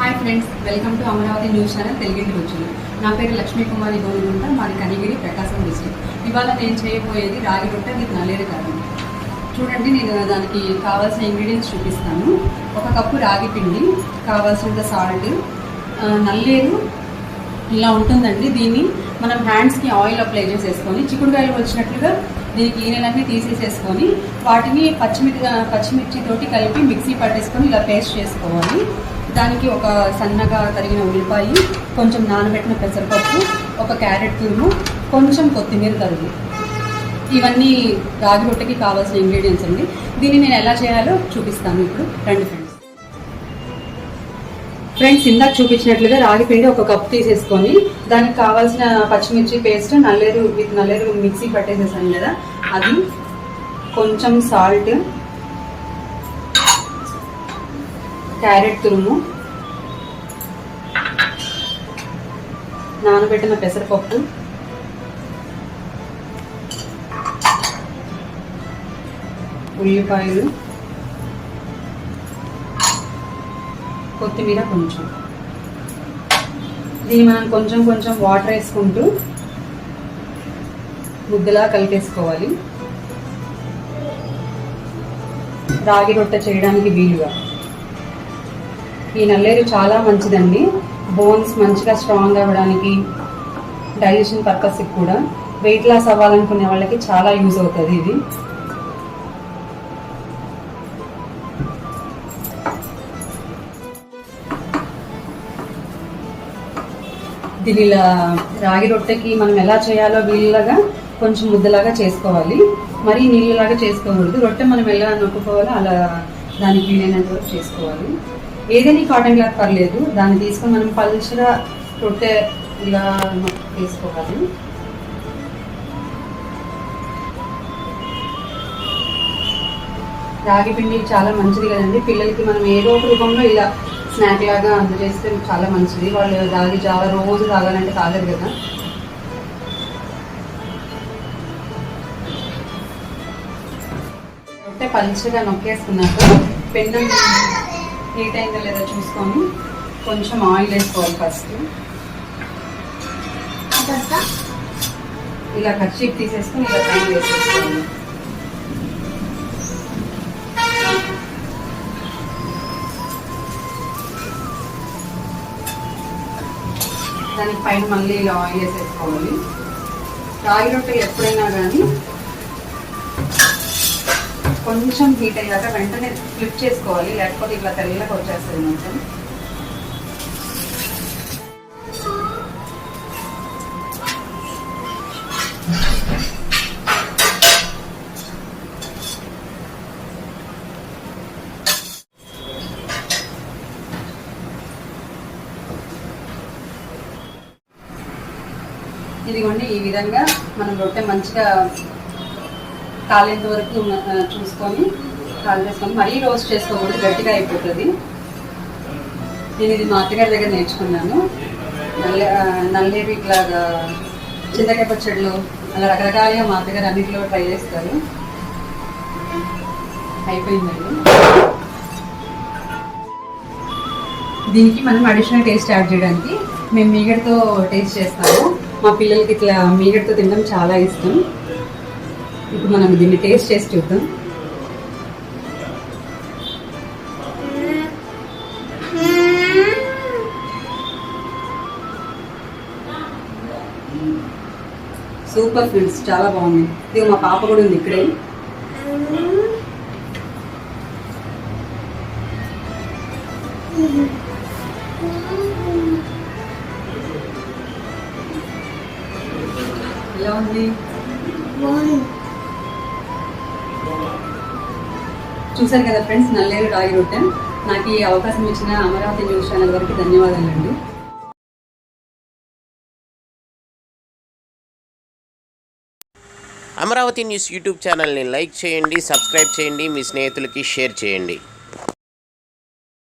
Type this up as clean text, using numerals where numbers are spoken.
Hi friends, welcome to Amaravati news channel తెలుగింటి రుచులు. నా పేరు లక్ష్మీ కుమారి గోనుగుంట, మాది కనిగిరి, ప్రకాశం డిస్ట్రిక్ట్. ఇవాళ నేను చేయబోయేది రాగి రొట్టె విత్ నల్లేరు కారం. చూడండి, నేను దానికి కావాల్సిన ఇంగ్రీడియంట్స్ చూపిస్తాను. 1 కప్పు రాగి పిండి, కావాల్సినంత సాల్ట్, నల్లేరు ఇలా ఉంటుందండి. దీన్ని మనం హ్యాండ్స్కి ఆయిల్ అప్లై చేసేసుకొని చిక్కుడుకాయలు వచ్చినట్లుగా దీనికి ఈనెలన్నీ తీసేసేసుకొని వాటిని పచ్చిమిర్చితోటి కలిపి మిక్సీ పట్టేసుకొని ఇలా పేస్ట్ చేసుకోవాలి. దానికి ఒక సన్నగా తరిగిన ఉల్లిపాయ, కొంచెం నానబెట్టిన పెసరపప్పు, ఒక క్యారెట్ తురుము, కొంచెం కొత్తిమీర తరుగు. ఇవన్నీ రాగి రొట్టెకి కావాల్సిన ఇంగ్రీడియంట్స్ అండి. దీన్ని నేను ఎలా చేయాలో చూపిస్తాను ఇప్పుడు. రండి ఫ్రెండ్స్, ఇందాక చూపించినట్లుగా రాగి పిండి 1 కప్ తీసేసుకొని దానికి కావాల్సిన పచ్చిమిర్చి పేస్ట్, నల్లేరు మిక్సీ పట్టేసేసాను కదా, అది కొంచెం సాల్ట్, క్యారెట్ తురుము, నానబెట్టిన పెసరపప్పు, ఉల్లిపాయలు, కొత్తిమీర కొంచెం. దీన్ని మనం కొంచెం కొంచెం వాటర్ వేసుకుంటూ ముద్దలా కలిపేసుకోవాలి, రాగి రొట్టె చేయడానికి వీలుగా. ఈ నల్లేరు చాలా మంచిదండి, బోన్స్ మంచిగా స్ట్రాంగ్ అవ్వడానికి, డైజెషన్ పర్పస్కి కూడా, వెయిట్ లాస్ అవ్వాలనుకునే వాళ్ళకి చాలా యూజ్ అవుతుంది ఇది. దీని ఇలా రాగి రొట్టెకి మనం ఎలా చేయాలో వీలులాగా కొంచెం ముద్దలాగా చేసుకోవాలి, మరీ నీళ్ళలాగా చేసుకోకూడదు. రొట్టె మనం ఎలా నొక్కుకోవాలో అలా దానికి వీలైనంత వరకు చేసుకోవాలి. ఏదైనా కాటన్ క్లాత్ పర్లేదు, దాన్ని తీసుకొని మనం పల్చగా రొట్టె ఇలా వేసుకోవాలి. రాగి పిండి చాలా మంచిది కదండి, పిల్లలకి మనం ఏదో ఒక రూపంలో ఇలా స్నాక్ లాగా అందజేస్తే చాలా మంచిది. వాళ్ళు రాగి జావ రోజు తాగాలంటే తాగరు కదా. రొట్టె పల్చగా నొక్కేసుకున్నాక పెన్నం హీట్ అయిందో లేదో చూసుకొని కొంచెం ఆయిల్ వేసుకోవాలి. ఫస్ట్ ఇలా కర్చీఫ్ తీసేసుకొని ఇలా ఫ్రై వేసేసుకోవాలి. దానికి పైన మళ్ళీ ఇలా ఆయిల్ వేసేసుకోవాలి. రాగి రొట్టెలు ఎప్పుడైనా కానీ కొంచెం హీట్ అయ్యాక వెంటనే ఫ్లిప్ చేసుకోవాలి, లేకపోతే ఇట్లా తెల్లగా వచ్చేస్తుంది మొత్తం. ఇదిగోండి, ఈ విధంగా మనం రొట్టె మంచిగా కాలేంత వరకు చూసుకొని కాలేసుకొని మరీ రోస్ట్ చేసుకోకూడదు, గట్టిగా అయిపోతుంది. నేను ఇది మా అత్తగారి దగ్గర నేర్చుకున్నాను. నల్లేరు ఇట్లాగా చింతకాయ పచ్చడిలో అలా రకరకాలుగా మా అత్తగారు అన్నింటిలో ట్రై చేస్తారు. అయిపోయిందండి. దీనికి మనం అడిషనల్ టేస్ట్ యాడ్ చేయడానికి మేము మీగడతో టేస్ట్ చేస్తాము. మా పిల్లలకి ఇట్లా మీగడతో తినడం చాలా ఇష్టం. ఇప్పుడు మనం దీన్ని టేస్ట్ చేసి చూద్దాం. సూపర్ ఫ్రెండ్స్, చాలా బాగుంది. ఇది మా పాప కూడా ఉంది ఇక్కడే. ఎలా ఉంది? చూసారు కదా ఫ్రెండ్స్, నల్లేరు రాగి రొట్టె. నాకు ఈ అవకాశం ఇచ్చిన అమరావతి న్యూస్ ఛానల్ వారికి ధన్యవాదాలండి. అమరావతి న్యూస్ యూట్యూబ్ ఛానల్ని లైక్ చేయండి, సబ్స్క్రైబ్ చేయండి, మీ స్నేహితులకి షేర్ చేయండి.